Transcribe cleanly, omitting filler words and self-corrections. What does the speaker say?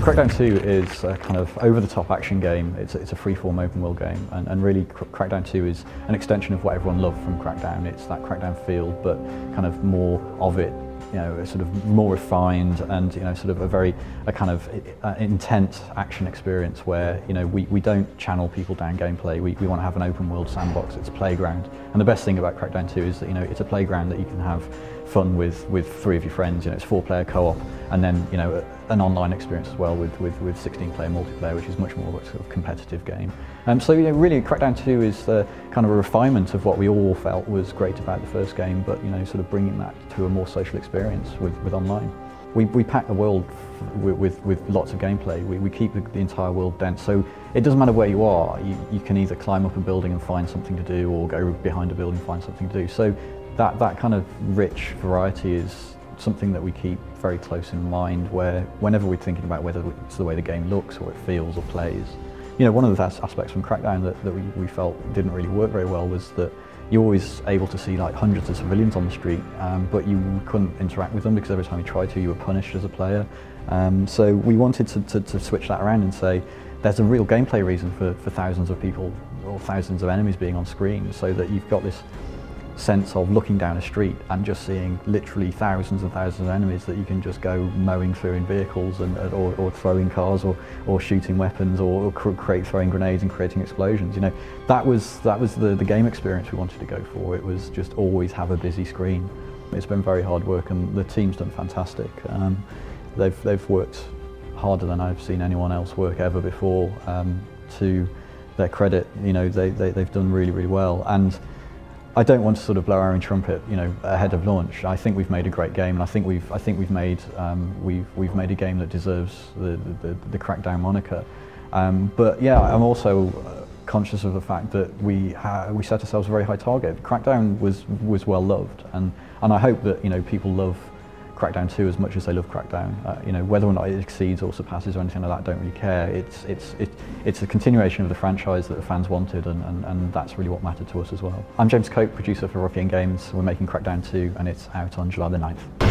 Crackdown 2 is a kind of over-the-top action game. It's a free-form open-world game, and really Crackdown 2 is an extension of what everyone loved from Crackdown. It's that Crackdown feel, but kind of more of it, you know, sort of more refined, and you know, sort of a kind of intense action experience where, you know, we don't channel people down gameplay. We want to have an open-world sandbox. It's a playground, and the best thing about Crackdown 2 is that, you know, it's a playground that you can have fun with 3 of your friends. You know, it's 4-player co-op, and then, you know, an online experience as well with 16-player multiplayer, which is much more of a sort of competitive game. So, you know, really Crackdown 2 is the kind of a refinement of what we all felt was great about the first game, but, you know, sort of bringing that to a more social experience with online. We pack the world with lots of gameplay. We keep the entire world dense, so it doesn't matter where you are. You can either climb up a building and find something to do, or go behind a building and find something to do. So that kind of rich variety is something that we keep very close in mind, where whenever we're thinking about whether it's the way the game looks or it feels or plays. You know, one of the aspects from Crackdown that we felt didn't really work very well was that you're always able to see like hundreds of civilians on the street, but you couldn't interact with them because every time you tried to, you were punished as a player. So we wanted to switch that around and say there's a real gameplay reason for thousands of people or thousands of enemies being on screen, so that you've got this sense of looking down a street and just seeing literally thousands and thousands of enemies that you can just go mowing through in vehicles, or throwing cars, or shooting weapons, or throwing grenades and creating explosions. You know, that was the game experience we wanted to go for. It was just always have a busy screen. It's been very hard work, and the team's done fantastic. They've worked harder than I've seen anyone else work ever before. To their credit, you know, they've done really, really well. And I don't want to sort of blow our own trumpet, you know, ahead of launch. I think we've made a great game, and I think we've made a game that deserves the Crackdown moniker. But yeah, I'm also conscious of the fact that we set ourselves a very high target. Crackdown was well loved, and I hope that, you know, people love Crackdown 2 as much as they love Crackdown. You know, whether or not it exceeds or surpasses or anything like that, I don't really care. It's a continuation of the franchise that the fans wanted, and that's really what mattered to us as well. I'm James Cope, producer for Ruffian Games. We're making Crackdown 2, and it's out on July the 9th.